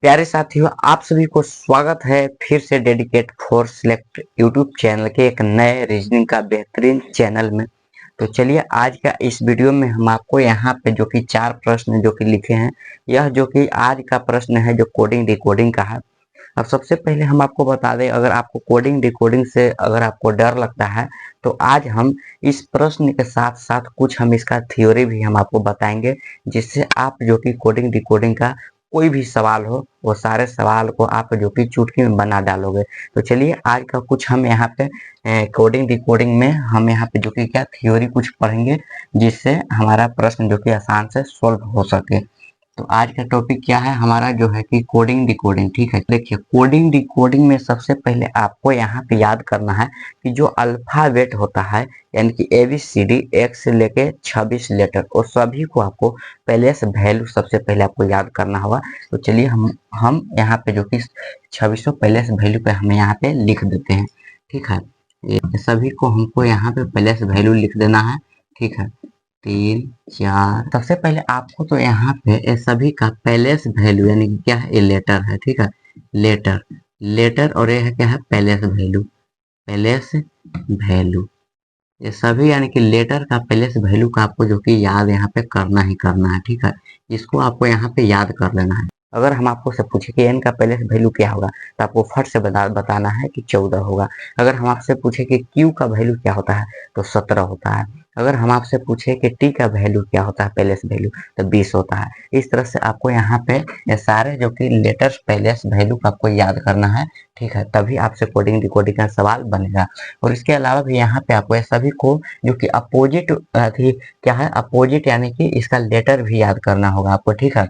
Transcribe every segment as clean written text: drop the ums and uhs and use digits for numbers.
प्यारे साथियों, आप सभी को स्वागत है फिर से dedicate for select YouTube channel के एक नए रीजनिंग का बेहतरीन चैनल में। तो चलिए आज का इस वीडियो में हम आपको यहाँ पे जो कि 4 प्रश्न जो कि लिखे हैं, यह जो कि आज का प्रश्न है जो कोडिंग डिकोडिंग का है। अब सबसे पहले हम आपको बता दें, अगर आपको कोडिंग डिकोडिंग से अगर आपको डर लगता है तो आज हम इस प्रश्न के साथ साथ कुछ हम इसका थ्योरी भी हम आपको बताएंगे, जिससे आप जो कि कोडिंग डिकोडिंग का कोई भी सवाल हो वो सारे सवाल को आप जो कि चुटकी में बना डालोगे। तो चलिए आज का कुछ हम यहाँ पे कोडिंग डिकोडिंग में हम यहाँ पे जो कि क्या थ्योरी कुछ पढ़ेंगे, जिससे हमारा प्रश्न जो कि आसान से सॉल्व हो सके। तो आज का टॉपिक क्या है हमारा, जो है कि कोडिंग डिकोडिंग। ठीक है, देखिए कोडिंग डिकोडिंग में सबसे पहले आपको यहाँ पे याद करना है कि जो अल्फाबेट होता है, यानी कि ABCD 1 से लेके 26 लेटर, और सभी को आपको पहले से वैल्यू सबसे पहले आपको याद करना होगा। तो चलिए हम यहाँ पे जो कि 26 पहले से वैल्यू पे हमें यहाँ पे लिख देते हैं। ठीक है, ये सभी को हमको यहाँ पे पहले से वैल्यू लिख देना है। ठीक है, 3 4 सबसे पहले आपको तो यहाँ पे सभी का पैलेस वैल्यू, यानी कि क्या है, ये लेटर है। ठीक है, लेटर लेटर, और ये है क्या है, पैलेस वैल्यू। पैलेस वैल्यू ये सभी यानी कि लेटर का पैलेस वैल्यू का आपको जो कि याद यहाँ पे करना ही करना है। ठीक है, इसको आपको यहाँ पे याद कर लेना है। अगर हम आपको से पूछे कि एन का पैलेस वैल्यू क्या होगा, तो आपको फट से बताना है कि 14 होगा। अगर हम आपसे पूछे कि क्यू का वैल्यू क्या होता है, तो 17 होता है। अगर हम आपसे पूछे कि टी का वैल्यू क्या होता है, पैलेस वैल्यू, तो 20 होता है। इस तरह से आपको यहाँ पे ये सारे जो कि लेटर्स पैलेस वैल्यू का आपको याद करना है। ठीक है, तभी आपसे कोडिंग डिकोडिंग का सवाल बनेगा। और इसके अलावा भी यहाँ पे आपको सभी को जो कि अपोजिट थी क्या है, अपोजिट यानी कि इसका लेटर भी याद करना होगा आपको। ठीक है,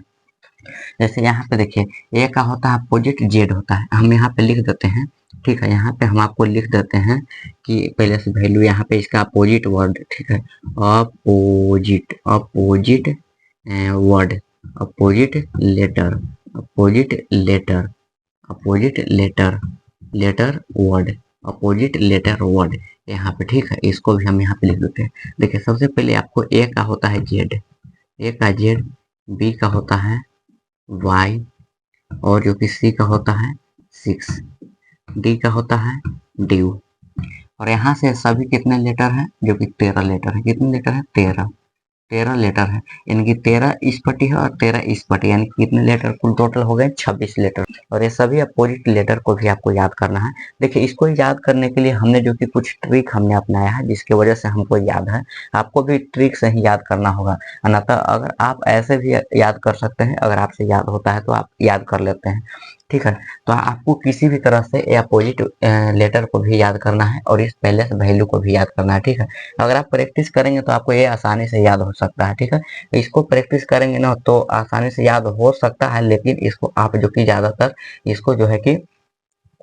जैसे यहाँ पे देखिए ए का होता है अपोजिट, जेड होता है, हम यहाँ पे लिख देते हैं। ठीक है, यहाँ पे हम आपको लिख देते हैं कि पहले से वैल्यू यहाँ पे इसका अपोजिट वर्ड। ठीक है, opposite opposite word, opposite letter, opposite letter, opposite letter, letter word, opposite letter word यहाँ पे। ठीक है, इसको भी हम यहाँ पे लिख देते हैं। देखिए सबसे पहले आपको ए का होता है जेड, ए का जेड, बी का होता है वाई, और जो कि सी का होता है 6, डी का होता है ड्यू। और यहाँ से सभी कितने लेटर हैं, जो कि 13 लेटर है। कितने लेटर है, 13 लेटर है, यानी कि 13 इस पट्टी है और 13 इस पट्टी, यानी कि कितने लेटर कुल टोटल हो गए, 26 लेटर। और ये सभी अपोजिट लेटर को भी आपको याद करना है। देखिए इसको याद करने के लिए हमने जो कि कुछ ट्रिक हमने अपनाया है, जिसकी वजह से हमको याद है। आपको भी ट्रिक से ही याद करना होगा, अन्यथा अगर आप ऐसे भी याद कर सकते हैं, अगर आपसे याद होता है तो आप याद कर लेते हैं। ठीक है, तो आपको किसी भी तरह से अपोजिट लेटर को भी याद करना है और इस पैलेस वैल्यू को भी याद करना है। ठीक है, अगर आप प्रैक्टिस करेंगे तो आपको ये आसानी से याद हो सकता है। ठीक है, इसको प्रैक्टिस करेंगे ना तो आसानी से याद हो सकता है, लेकिन इसको आप जो कि ज्यादातर इसको जो है कि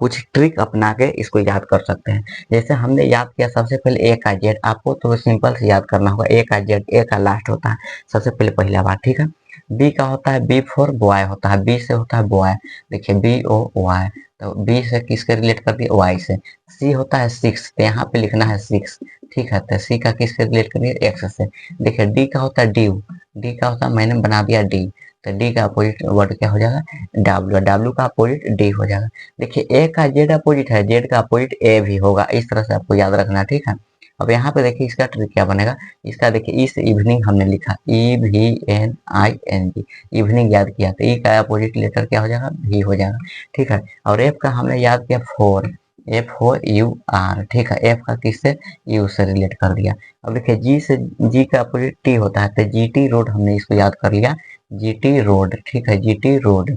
कुछ ट्रिक अपना के इसको याद कर सकते हैं। जैसे हमने याद किया सबसे पहले ए का जेड, आपको तो सिंपल से याद करना होगा। ए का जेड, ए का लास्ट होता है सबसे पहले पहला बार। ठीक है, बी का होता है बी फॉर बॉय होता है, बी से होता है बॉय। देखिए बी ओ वाई, तो बी से किसके रिलेट कर दिए, वाई से। सी होता है 6, तो यहाँ पे लिखना है 6। ठीक है, तो सी का किसके रिलेट कर दिए, एक्स से। देखिए डी का होता है ड्यू, डी का होता है, मैंने बना दिया डी, तो डी का अपोजिट वर्ड क्या हो जाएगा, डब्ल्यू, डब्ल्यू का अपोजिट डी हो जाएगा। देखिए ए का जेड अपोजिट है, जेड का अपोजिट ए भी होगा। इस तरह से आपको याद रखना है। ठीक है, अब यहाँ पे देखिए इसका ट्रिक क्या बनेगा। इसका देखिए इस इवनिंग हमने लिखा EVNING, इवनिंग याद किया, तो ई का अपोजिट लेटर क्या हो जाएगा, भी हो जाएगा। ठीक है, और एफ का हमने याद किया फोर, FOUR। ठीक है, एफ का किससे, यू से रिलेट कर दिया। अब देखिए जी से, जी का अपोजिट टी होता है, तो GT रोड हमने इसको याद कर लिया, GT रोड। ठीक है, GT रोड,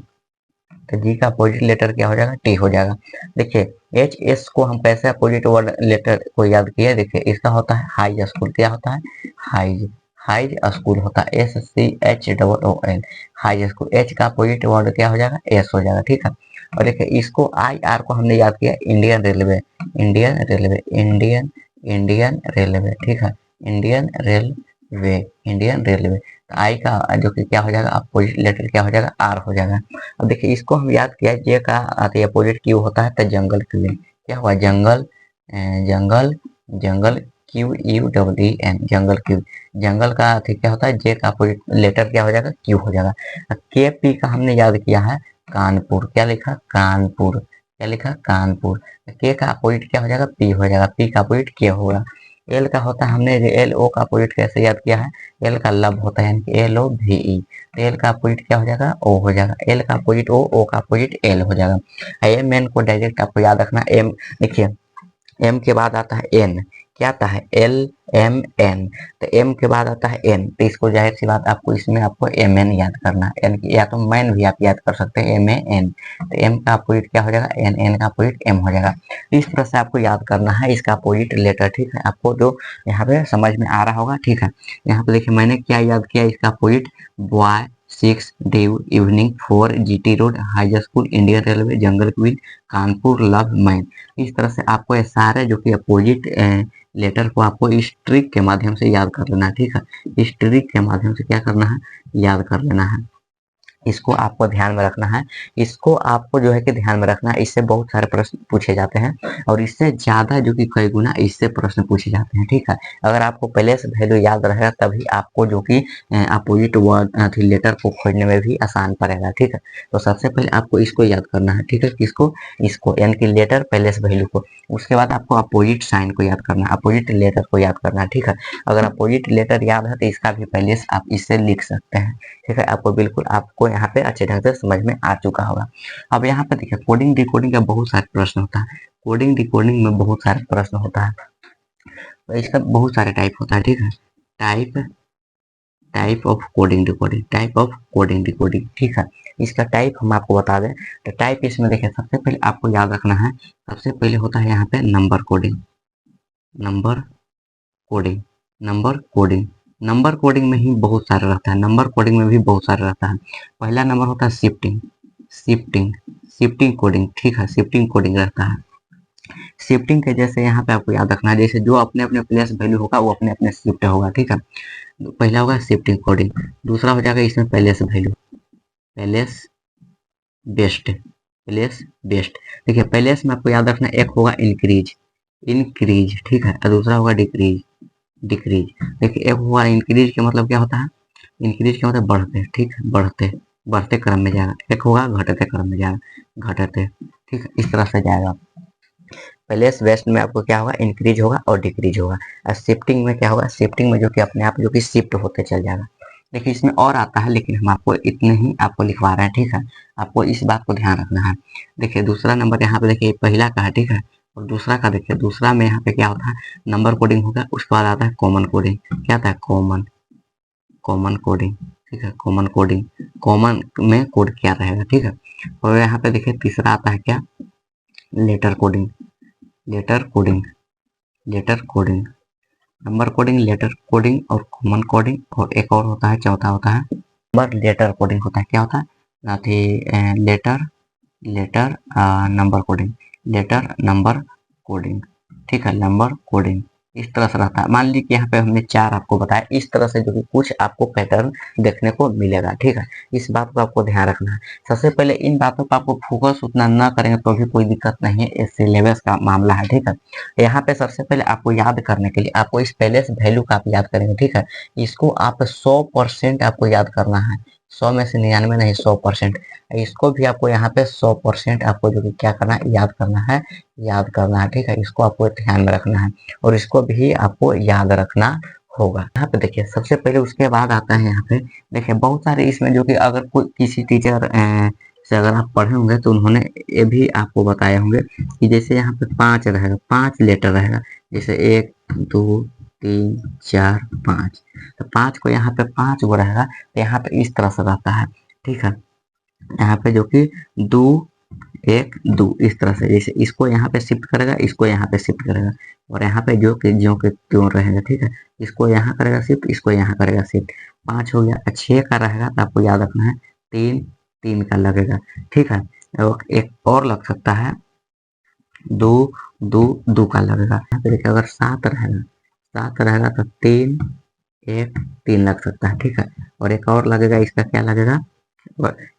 तो जी का अपोजिट लेटर क्या हो जाएगा, टी हो जाएगा। देखिए HS को हम कैसे अपोजिट वर्ड लेटर को याद किए, देखिए इसका होता है हाई स्कूल, क्या होता है, हाई, हाई स्कूल होता है, SCHOOL, हाई स्कूल। एच का अपोजिट वर्ड क्या हो जाएगा, एस हो जाएगा। ठीक है, और देखिए इसको IR को हमने याद किया Indian railway, Indian railway, Indian, Indian railway. ठीक है, इंडियन रेलवे, इंडियन रेलवे। आई का जो कि क्या हो जाएगा, अपोजिट लेटर क्या हो जाएगा, आर हो जाएगा। अब देखिए इसको हम याद किया, जे का अपोजिट क्यू होता है, तो जंगल क्वीन, क्या हुआ, जंगल, जंगल, जंगल, QUEEN, जंगल क्यू। जंगल का क्या होता है, जे का अपोजिट लेटर क्या हो जाएगा, क्यू हो जाएगा। के पी का हमने याद किया है, कानपुर। क्या लिखा? कानपुर। क्या लिखा? कानपुर। के का अपोजिट क्या हो जाएगा? पी हो जाएगा। पी का अपोजिट के होगा। एल का होता है, हमने एल ओ का अपोजिट कैसे याद किया है? एल का लब होता है, यानी कि एल ओ भी ई। एल का अपोजिट क्या हो जाएगा? ओ हो जाएगा। एल का अपोजिट ओ, ओ का अपोजिट एल हो जाएगा। एम एन को डायरेक्ट आपको याद रखना। एम देखिए, एम के बाद आता है एन। क्या आता है? L M N. तो एम के बाद आता है एन, तो इसको जाहिर सी बात आपको इसमें आपको एम एन याद करना है। एन या तो मैन भी आप याद कर सकते हैं, एम ए एन। तो एम का अपोजिट क्या हो जाएगा? एन। एन का अपोजिट एम हो जाएगा। इस तरह से आपको याद करना है इसका अपोजिट लेटर। ठीक है, आपको जो यहाँ पे समझ में आ रहा होगा। ठीक है, यहाँ पे देखिए मैंने क्या याद किया, इसका opposite boy 6 DU evening 4 GT road high school Indian railway jungle queen Kanpur love man. इस तरह से आपको ये सारे जो कि अपोजिट लेटर को आपको इस ट्रिक के माध्यम से याद कर लेना है। ठीक है, इस ट्रिक के माध्यम से क्या करना है? याद कर लेना है। इसको आपको ध्यान में रखना है। इसको आपको जो है कि ध्यान में रखना है। इससे बहुत सारे प्रश्न पूछे जाते हैं और इससे ज़्यादा जो कि कई गुना इससे प्रश्न पूछे जाते हैं। ठीक है, अगर आपको पहले से वैल्यू याद रहेगा तभी आपको जो कि अपोजिट वर्ड लेटर को खोजने में भी आसान पड़ेगा। ठीक है, तो सबसे पहले आपको इसको याद करना है। ठीक है, किसको? इसको, यानी कि लेटर पहले से वैल्यू को। उसके बाद आपको अपोजिट साइन को याद करना है, अपोजिट लेटर को याद करना है। ठीक है, अगर अपोजिट लेटर याद है तो इसका भी पहले से आप इससे लिख सकते हैं। ठीक है, आपको बिल्कुल आपको यहाँ पे अच्छे ढंग से समझ में आ चुका होगा। अब यहाँ पे देखिए कोडिंग डिकोडिंग का बहुत सारे प्रश्न होता है। कोडिंग डिकोडिंग में बहुत सारे प्रश्न होता है, तो इसका बहुत सारे टाइप होता है। ठीक है, type type of coding decoding, type of coding decoding. ठीक है, इसका टाइप हम आपको बता दें तो टाइप इसमें देखिए सबसे पहले आपको याद रखना है। सबसे पहले होता है यहाँ पे number coding. Number coding, number coding, number coding में ही बहुत सारे रहता है। नंबर कोडिंग में भी बहुत सारे रहता है। पहला नंबर होता है शिफ्टिंग, शिफ्टिंग, शिफ्टिंग कोडिंग। ठीक है, शिफ्टिंग कोडिंग रहता है। शिफ्टिंग के जैसे यहाँ पे आपको याद रखना है, जैसे जो अपने अपने प्लेस वैल्यू होगा वो अपने अपने शिफ्ट होगा। ठीक है, पहला होगा शिफ्टिंग कोडिंग। दूसरा हो जाएगा इसमें place value, place best, place best. देखिए प्लेस में आपको याद रखना एक होगा इंक्रीज, इंक्रीज। ठीक है, और दूसरा होगा डिक्रीज, डिक्रीज। देखिए एक हुआ इंक्रीज का मतलब क्या होता है? इंक्रीज का मतलब बढ़ते। ठीक है, बढ़ते, बढ़ते क्रम में जाएगा। एक होगा घटते क्रम में जाएगा, घटते। ठीक है, इस तरह से जाएगा। प्लेस वेस्ट में आपको क्या होगा? इंक्रीज होगा और डिक्रीज होगा। और शिफ्टिंग में क्या होगा? शिफ्टिंग में जो कि अपने आप जो कि शिफ्ट होते चल जाएगा। देखिए इसमें और आता है लेकिन हम आपको इतने ही आपको लिखवा रहे हैं। ठीक है, आपको इस बात को ध्यान रखना है। देखिए दूसरा नंबर यहाँ पे देखिए पहला का है। ठीक है, और दूसरा का देखिए, दूसरा में यहाँ पे क्या होता है? नंबर कोडिंग होगा, उसके बाद आता है कॉमन कोडिंग। क्या आता है? Common, common coding. ठीक है, कॉमन कोडिंग, कॉमन में कोड क्या रहेगा। ठीक है, और यहाँ पे देखिए तीसरा आता है क्या? Letter coding, letter coding, letter coding, number coding, letter coding और कॉमन कोडिंग। और एक और होता है, चौथा होता है नंबर लेटर कोडिंग होता है। क्या होता है? Letter, letter number coding, letter number coding. ठीक है, नंबर कोडिंग इस तरह से रहता है। मान लीजिए कि यहाँ पे हमने 4 आपको बताया, इस तरह से जो कि कुछ आपको पैटर्न देखने को मिलेगा। ठीक है, इस बात को आपको ध्यान रखना है। सबसे पहले इन बातों पर आपको फोकस उतना ना करेंगे तो भी कोई दिक्कत नहीं है, इस सिलेबस का मामला है। ठीक है, यहाँ पे सबसे पहले आपको याद करने के लिए आपको इस पहले से वैल्यू का आप याद करेंगे। ठीक है, इसको आप 100% आपको याद करना है। 100 में से 99 नहीं, 100%। इसको भी आपको यहाँ पे 100% आपको जो कि क्या करना है? याद करना है, याद करना है। ठीक है, इसको आपको ध्यान में रखना है और इसको भी आपको याद रखना होगा। यहाँ पे देखिए सबसे पहले, उसके बाद आता है यहाँ पे देखिए बहुत सारे इसमें जो कि अगर कोई किसी टीचर से अगर आप पढ़े होंगे तो उन्होंने ये भी आपको बताए होंगे कि जैसे यहाँ पे 5 रहेगा, 5 लेटर रहेगा। जैसे 1 2 3 4 5, तो 5 को यहाँ पे 5 गो रहेगा, तो यहाँ पे इस तरह से रहता है। ठीक है, यहाँ पे जो कि 2 1 2 इस तरह से, जैसे इसको यहाँ पे शिफ्ट करेगा, इसको यहाँ पे शिफ्ट करेगा और यहाँ पे जो कि ज्यों के त्यों रहेगा। ठीक है, इसको यहाँ करेगा शिफ्ट, इसको यहाँ करेगा शिफ्ट। 5 हो गया। 6 का रहेगा तो आपको याद रखना है 3 3 का लगेगा। ठीक है, और एक और लग सकता है 2 2 2 का लगेगा। यहाँ पे देखिए अगर 7 रहेगा, 7 रहेगा तो 3 1 3 लग सकता है। ठीक है, और एक और लगेगा, इसका क्या लगेगा?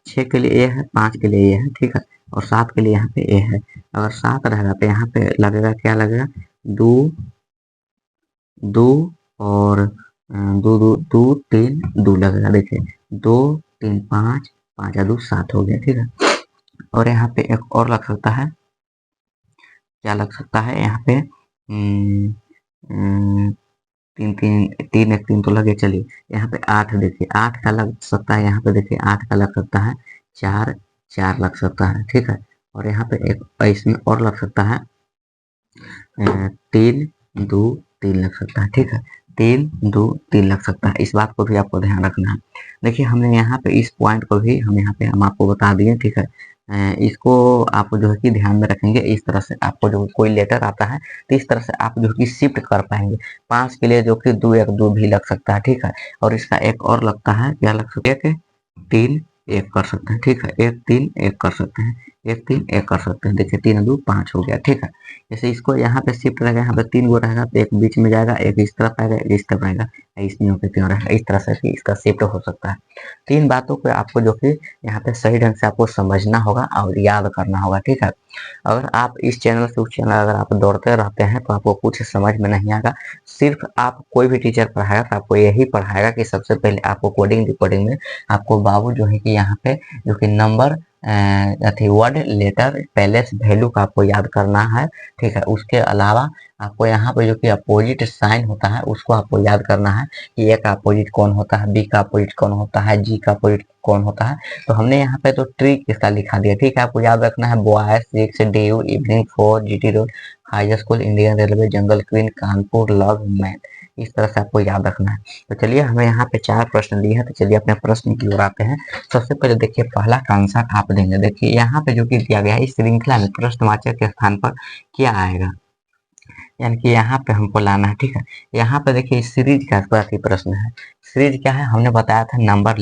6 के लिए ए है, 5 के लिए ए है। ठीक है, और 7 के लिए यहाँ पे ए है। अगर 7 रहेगा तो यहाँ पे लगेगा, क्या लगेगा? 2 2 और 2 2 2 3 2 लगेगा। देखिए 2 3 5 5 2 7 हो गया। ठीक है, और यहाँ पे एक और लग सकता है, क्या लग सकता है यहाँ पे, तीन तीन तीन एक तीन तो लगे, चलिए यहाँ पे 8, देखिए 8 का लग सकता है, यहाँ पे देखिए 8 का लग सकता है, 4 4 लग सकता है, ठीक है। और यहाँ पे एक इसमें और लग सकता है 3 2 3 लग सकता है, ठीक है। 3 2 3 लग सकता है, इस बात को भी आपको ध्यान रखना है। देखिए हमने यहाँ पे इस पॉइंट को भी हम यहाँ पे हम आपको बता दिए, ठीक है। इसको आप जो है कि ध्यान में रखेंगे, इस तरह से आपको जो कोई लेटर आता है तो इस तरह से आप जो है कि शिफ्ट कर पाएंगे। 5 के लिए जो कि 2 1 2 भी लग सकता है, ठीक है। और इसका एक और लगता है, क्या लग सकता है, 3 1 कर सकते हैं, ठीक है। 1 3 1 कर सकते हैं, 1 3 1 कर सकते हैं, देखिए 3 2 5 हो गया, ठीक है। जैसे इसको यहाँ पे शिफ्ट रहेगा, यहाँ पे 3 गो रहेगा तो एक बीच में जाएगा, एक इस तरफ आएगा, एक इस तरफ आएगा, इसमें होकर क्यों रहेगा, इस तरह से भी इसका शिफ्ट हो सकता है। 3 बातों को आपको जो कि यहाँ पे सही ढंग से आपको समझना होगा और याद करना होगा, ठीक है। अगर आप इस चैनल से उस चैनल अगर आप दौड़ते रहते हैं तो आपको कुछ समझ में नहीं आएगा। सिर्फ आप कोई भी टीचर पढ़ाएगा तो आपको यही पढ़ाएगा कि सबसे पहले आपको कोडिंग डिकोडिंग में आपको बाबू जो है कि यहाँ पे जो कि number word letter place value का आपको याद करना है, ठीक है। उसके अलावा आपको यहाँ पे जो कि अपोजिट साइन होता है उसको आपको याद करना है कि ए का अपोजिट कौन होता है, बी का अपोजिट कौन होता है, जी का अपोजिट कौन होता है। तो हमने यहाँ पे तो ट्रिक इसका लिखा दिया, ठीक है। आपको याद रखना है boys 6 DU evening 4 GT road high school Indian railway jungle queen Kanpur love man, इस तरह से आपको याद रखना है। तो चलिए हमें यहाँ पे 4 प्रश्न दिए हैं, तो चलिए अपने प्रश्न की ओर आते हैं। सबसे पहले देखिए पहला का आंसर आप देंगे, देखिए यहाँ पे जो कि दिया गया है इस श्रृंखला में प्रश्नवाचक के स्थान पर क्या आएगा, यानी कि यहाँ पे हमको लाना है, ठीक है। यहाँ पे देखिए इस सीरीज का प्रश्न है, सीरीज क्या है, हमने बताया था नंबर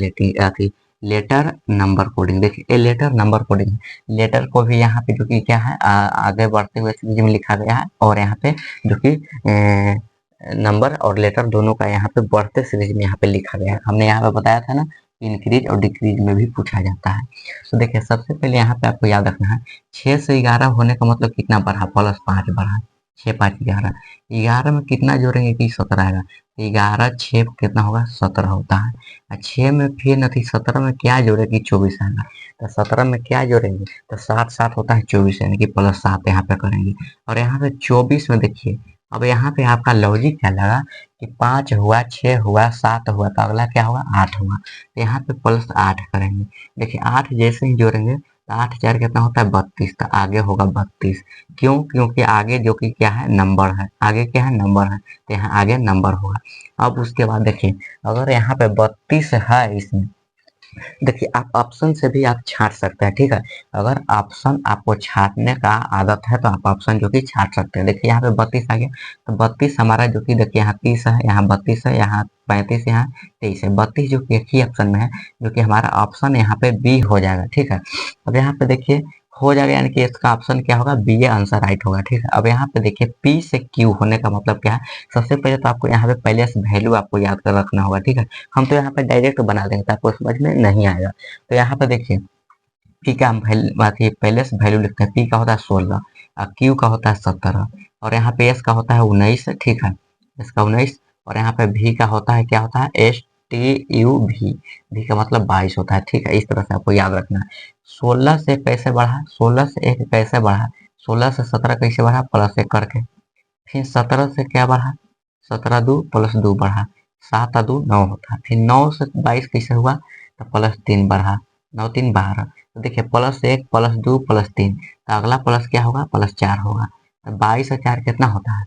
लेटर नंबर कोडिंग। देखिए ये लेटर नंबर कोडिंग है, लेटर को भी यहाँ पे जो कि क्या है आगे बढ़ते हुए सीरीज में लिखा गया है, और यहाँ पे जो कि नंबर और लेटर दोनों का यहाँ पे बढ़ते सीरीज में यहाँ पे लिखा गया है। हमने यहाँ पे बताया था ना इंक्रीज और डिक्रीज में भी पूछा जाता है। तो देखिए सबसे पहले यहाँ पे आपको याद रखना है 6 से 11 होने का मतलब कितना बढ़ा, +5 बढ़ा, 6 5 11, 11 में कितना जोड़ेंगे कि 17 आएगा, 11 6 कितना होगा 17 होता है, और 6 में फिर नहीं 17 में क्या जोड़ेगी 24 आएगा, तो 17 में क्या जोड़ेंगे तो 7 7 होता है 24, यानी कि +7 यहाँ पे करेंगे। और यहाँ पे 24 में देखिए अब यहाँ पे आपका लॉजिक क्या लगा कि 5 हुआ 6 हुआ 7 हुआ तो अगला क्या होगा 8 हुआ, तो यहाँ पे +8 करेंगे। देखिए 8 जैसे ही जोड़ेंगे तो 8 4 कितना होता है 32, तो आगे होगा 32, क्यों, क्योंकि आगे जो कि क्या है नंबर है, आगे क्या है नंबर है, तो यहाँ आगे नंबर होगा। अब उसके बाद देखिए अगर यहाँ पे 32 है इसमें, देखिए आप ऑप्शन से भी आप छांट सकते हैं, ठीक है। अगर ऑप्शन आपको छांटने का आदत है तो आप ऑप्शन जो कि छांट सकते हैं। देखिए यहाँ पे 32 आ गया, तो 32 हमारा जो कि देखिए यहाँ 30 है, यहाँ 32 है, यहाँ 35, यहाँ 23 है, 32 जो कि एक ही ऑप्शन में है, जो कि हमारा ऑप्शन यहाँ पे बी हो जाएगा, ठीक है। अब यहाँ पे देखिए हो जाएगा, यानी कि इसका ऑप्शन क्या होगा बी, ये आंसर राइट होगा, ठीक है। अब यहाँ पे देखिए पी से क्यू होने का मतलब क्या है, सबसे पहले तो आपको यहाँ पे पहले से वैल्यू आपको याद कर रखना होगा, ठीक है। हम तो यहाँ पे डायरेक्ट बना देंगे तो आपको समझ में नहीं आएगा। तो यहाँ पे देखिए पी का हम पहले से वैल्यू लिखते हैं, पी का होता है 16 और क्यू का होता है 17, और यहाँ पे एस का होता है 19, ठीक है, इसका 19, और यहाँ पे भी का होता है क्या होता है STU भी का मतलब 22 होता है, ठीक है। इस तरह से आपको याद रखना है। 16 से कैसे बढ़ा, 16 से 1 कैसे बढ़ा, 16 से 17 कैसे बढ़ा, +1 करके, फिर 17 से क्या बढ़ा 17 2 +2 बढ़ा, 7 2 9 होता है, फिर 9 से 22 कैसे हुआ तो +3 बढ़ा, 9 3 12, तो देखिए +1 +2 +3, तो अगला प्लस क्या होगा +4 होगा, तो 22 से 4 कितना होता है,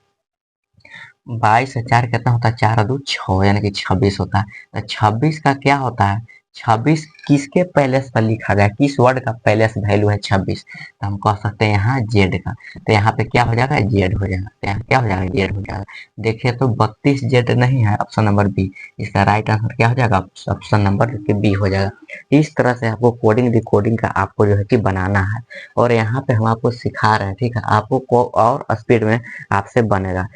22 से 4 कितना होता है 4 2 6, यानी कि 26 होता है। तो 26 का क्या होता है, 26 किसके पैलेस पर लिखा गया, किस वर्ड का पैलेस वैल्यू है 26, तो हम कह सकते हैं यहाँ जेड का, तो यहाँ पे क्या हो जाएगा जेड हो जाएगा, तो यहाँ क्या हो जाएगा जेड हो जाएगा। देखिए तो 32 जेड नहीं है, ऑप्शन नंबर बी, इसका राइट आंसर क्या हो जाएगा ऑप्शन नंबर बी हो जाएगा। इस तरह से आपको कोडिंग डिकोडिंग का आपको जो है कि बनाना है, और यहाँ पे हम आपको सिखा रहे हैं, ठीक है। आपको और स्पीड में आपसे बनेगा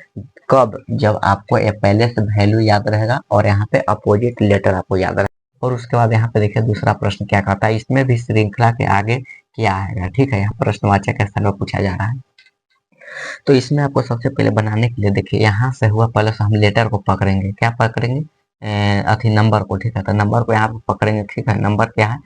कब, जब आपको ये पहले से वैल्यू याद रहेगा और यहाँ पे अपोजिट लेटर आपको याद रहेगा। और उसके बाद यहाँ पे देखिए दूसरा प्रश्न क्या कहता है, इसमें भी श्रृंखला के आगे क्या आएगा, ठीक है। यहाँ प्रश्नवाचक के स्थान पर पूछा जा रहा है। तो इसमें आपको सबसे पहले बनाने के लिए देखिए यहाँ से हुआ पहले से हम लेटर को पकड़ेंगे, क्या पकड़ेंगे अथी नंबर को, ठीक है। तो नंबर को यहाँ पे पकड़ेंगे, ठीक है। नंबर क्या है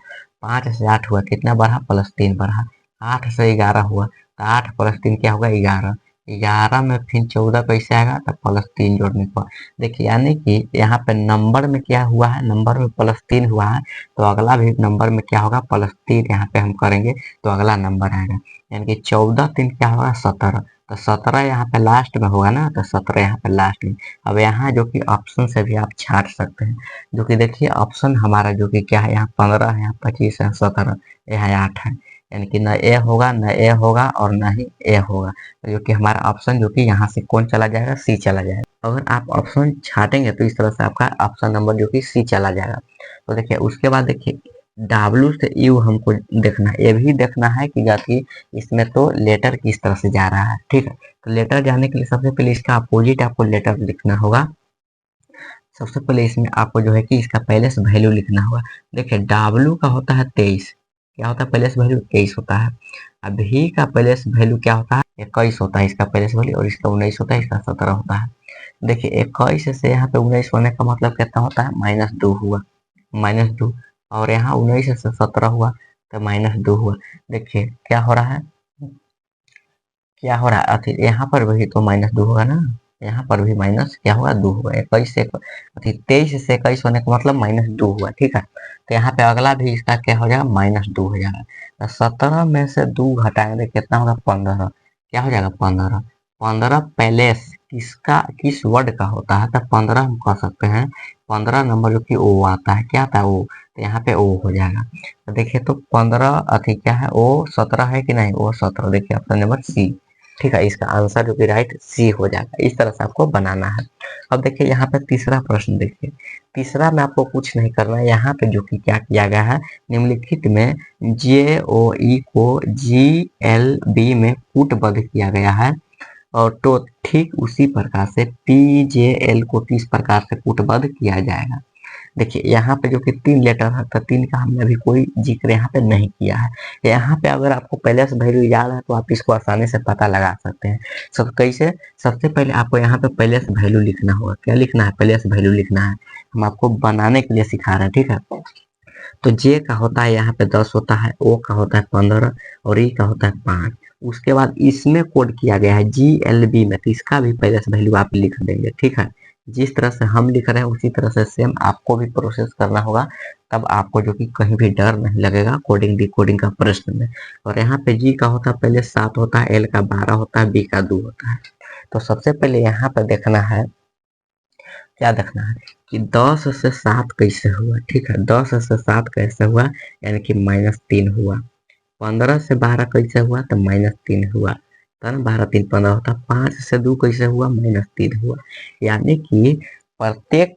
5 से 8 हुआ, कितना बढ़ा, +3 बढ़ा। 8 से 11 हुआ, तो 8 + 3 क्या होगा, 11। 11 में फिर 14 कैसे आएगा, तो +3 जोड़ने को। देखिए यानी कि यहाँ पे नंबर में क्या हुआ है, नंबर में +3 हुआ है, तो अगला भी नंबर में क्या होगा, +3 यहाँ पे हम करेंगे तो अगला नंबर आएगा। यानी कि 14 3 क्या होगा, 17। तो 17 यहाँ पे लास्ट में होगा ना, तो 17 यहाँ पे लास्ट में। अब यहाँ जो कि ऑप्शन से भी आप छाट सकते हैं, जो कि देखिए ऑप्शन हमारा जो कि क्या है, यहाँ 15 है, यहाँ 25 है, 17, यहाँ 8 है। यानी कि न ए होगा, न ए होगा और न ही ए होगा, तो जो कि हमारा ऑप्शन जो कि यहाँ से कौन चला जाएगा, सी चला जाएगा। अगर आप ऑप्शन छाटेंगे तो इस तरह से आपका ऑप्शन नंबर जो कि सी चला जाएगा। तो देखिए उसके बाद देखिए डब्ल्यू से यू हमको देखना है, ये भी देखना है कि जाती इसमें तो लेटर किस तरह से जा रहा है, ठीक है। तो लेटर जाने के लिए सबसे पहले इसका अपोजिट आपको लेटर लिखना होगा। सबसे पहले इसमें आपको जो है कि इसका पहले से वैल्यू लिखना होगा। देखिए डब्ल्यू का होता है 23, क्या होता है पहले से वैल्यू, 23 होता है। अब ही का पहले से वैल्यू क्या होता है, 21 होता है इसका पहले से वैल्यू, और इसका 19 होता है, इसका 17 होता है। देखिए 21 से यहाँ पे 19 होने का मतलब कितना होता है, -2 हुआ, -2। और यहाँ 19 से 17 हुआ तो -2 हुआ। देखिए क्या हो रहा है, क्या हो रहा है, यहाँ पर भी तो -2 होगा ना, यहाँ पर भी माइनस क्या होगा, 2 होगा। 21 से 23 से 21 होने का मतलब -2 हुआ, ठीक है। तो यहाँ पे अगला भी इसका क्या हो जाएगा, -2 हो जाएगा। तो 17 में से 2 घटाएंगे तो कितना होगा, 15। क्या हो जाएगा, 15। 15 पैलेस किसका, किस वर्ड का होता है, तो 15 हम कह सकते हैं 15 नंबर जो कि ओ आता है, क्या आता है ओ, तो यहाँ पे ओ हो जाएगा। तो देखिए तो 15 क्या है, ओ 17 है कि नहीं, ओ 17। देखिए ऑप्शन नंबर सी, ठीक है, इसका आंसर जो कि राइट सी हो जाएगा। इस तरह से आपको बनाना है। अब देखिए यहाँ पे तीसरा प्रश्न देखिए, तीसरा में आपको कुछ नहीं करना है। यहाँ पे जो कि क्या किया गया है, निम्नलिखित में जे ओ ई को जी एल बी में कूटबद्ध किया गया है, और तो ठीक उसी प्रकार से पी जे एल को किस प्रकार से कूटबद्ध किया जाएगा। देखिए यहाँ पे जो कि 3 लेटर है, तो 3 का हमने अभी कोई जिक्र यहाँ पे नहीं किया है। यहाँ पे अगर आपको पहले से वैल्यू याद है तो आप इसको आसानी से पता लगा सकते हैं। सब कैसे, सबसे पहले आपको यहाँ पे पहले से वैल्यू लिखना होगा। क्या लिखना है, पहले से वैल्यू लिखना है। हम आपको बनाने के लिए सिखा रहे हैं, ठीक है। तो जे का होता है यहाँ पे 10 होता है, ओ का होता है 15 और ई का होता है 5। उसके बाद इसमें कोड किया गया है जी एल बी में, तो इसका भी पहले से वैल्यू आप लिख देंगे, ठीक है। जिस तरह से हम लिख रहे हैं उसी तरह से सेम आपको भी प्रोसेस करना होगा, तब आपको जो कि कहीं भी डर नहीं लगेगा कोडिंग डिकोडिंग का प्रश्न में। और यहाँ पे जी का होता है पहले 7 होता है, एल का 12 होता है, बी का 2 होता है। तो सबसे पहले यहाँ पर देखना है, क्या देखना है कि 10 से 7 कैसे हुआ, ठीक है। 10 से 7 कैसे हुआ, यानी कि -3 हुआ। 15 से 12 कैसे हुआ, तो -3 हुआ, तो ना 12 3 15 होता। 5 से 2 कैसे हुआ, -3 हुआ। यानी कि प्रत्येक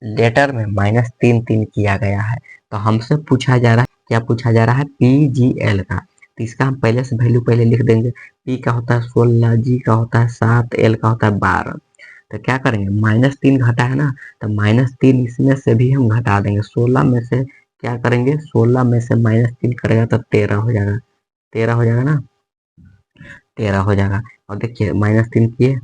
लेटर में -3 3 किया गया है। तो हमसे पूछा जा रहा है, क्या पूछा जा रहा है, पी जी एल का। तो इसका हम पहले से वैल्यू पहले लिख देंगे। पी का होता है 16, जी का होता है 7, एल का होता है 12। तो क्या करेंगे, -3 घटा है ना, तो -3 इसमें से भी हम घटा देंगे। 16 में से क्या करेंगे, 16 में से -3 करेगा तो 13 हो जाएगा, 13 हो जाएगा ना, 13 हो जाएगा। और देखिए -3 किए,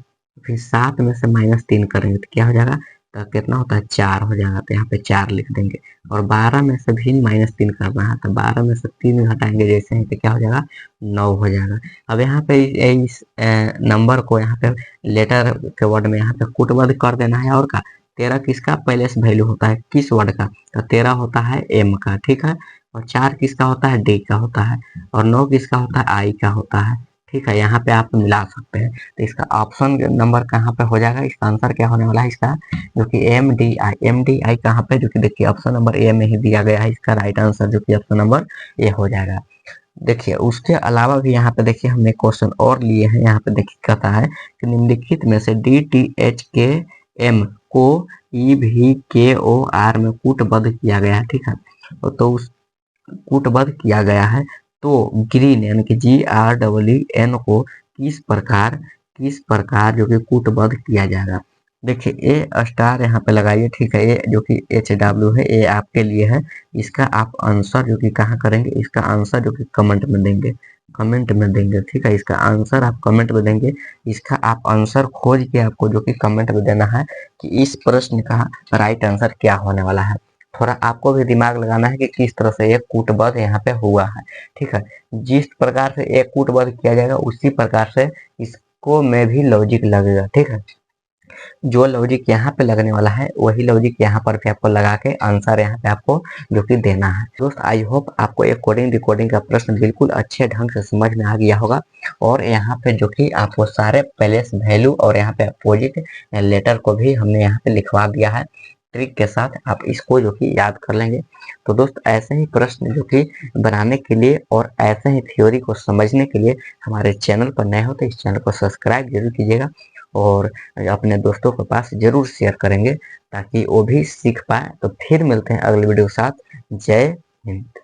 फिर 7 में से -3 करेंगे तो क्या हो जाएगा, तो कितना होता है, 4 हो जाएगा। तो यहाँ पे 4 लिख देंगे। और 12 में से भी -3 करना है, तो 12 में से 3 घटाएंगे जैसे ही, तो क्या हो जाएगा, 9 हो जाएगा। अब यहाँ पे इस नंबर को यहाँ पे लेटर के वर्ड में यहाँ पे कूटबद्ध कर देना है। और का 13 किसका पहले से वैल्यू होता है, किस वर्ड का, तो 13 होता है एम का, ठीक है। और 4 किसका होता है, डी का होता है। और 9 किसका होता है, आई का होता है, ठीक है। यहाँ पे आप मिला सकते हैं। तो इसका ऑप्शन नंबर कहाँ पे हो जाएगा, इसका आंसर क्या होने वाला है इसका, जो कि एम डी आई कहाँ पे, जो कि देखिए ऑप्शन नंबर ए में ही दिया गया है। इसका राइट आंसर जो कि ऑप्शन नंबर ए हो जाएगा। देखिए उसके अलावा भी यहाँ पे देखिए हमने क्वेश्चन और लिए हैं। यहाँ पे देखिए कहता है कि निम्नलिखित में से डी टी एच के एम को ई भी के ओ आर में कूटबद्ध किया गया है, ठीक है। तो उस कूटबद्ध किया गया है, तो ग्रीन यानी कि GREEN को किस प्रकार जो कि कूटबद्ध किया जाएगा। देखिए ए स्टार यहाँ पे लगाइए, ठीक है। ये जो कि HW है, ये आपके लिए है। इसका आप आंसर जो कि कहाँ करेंगे, इसका आंसर जो कि कमेंट में देंगे, कमेंट में देंगे, ठीक है। इसका आंसर आप कमेंट में देंगे। इसका आप आंसर खोज के आपको जो कि कमेंट में देना है कि इस प्रश्न का राइट आंसर क्या होने वाला है। थोड़ा आपको भी दिमाग लगाना है कि किस तरह से एक कूटबद्ध यहाँ पे हुआ है। ठीक है, जिस प्रकार से एक कूटबद्ध किया जाएगा उसी प्रकार से इसको में भी लॉजिक लगेगा। ठीक है, जो लॉजिक यहाँ पे लगने वाला है वही लॉजिक यहाँ पर भी आपको लगा के आंसर यहाँ पे आपको जो कि देना है। दोस्त आई होप आपको एक कोडिंग डिकोडिंग का प्रश्न बिल्कुल अच्छे ढंग से समझ में आ गया होगा। और यहाँ पे जो कि आपको सारे प्लेस वैल्यू और यहाँ पे अपोजिट लेटर को भी हमने यहाँ पे लिखवा दिया है ट्रिक के साथ। आप इसको जो कि याद कर लेंगे। तो दोस्त ऐसे ही प्रश्न जो कि बनाने के लिए और ऐसे ही थ्योरी को समझने के लिए हमारे चैनल पर नए हो तो इस चैनल को सब्सक्राइब जरूर कीजिएगा और अपने दोस्तों के पास जरूर शेयर करेंगे ताकि वो भी सीख पाए। तो फिर मिलते हैं अगले वीडियो के साथ। जय हिंद।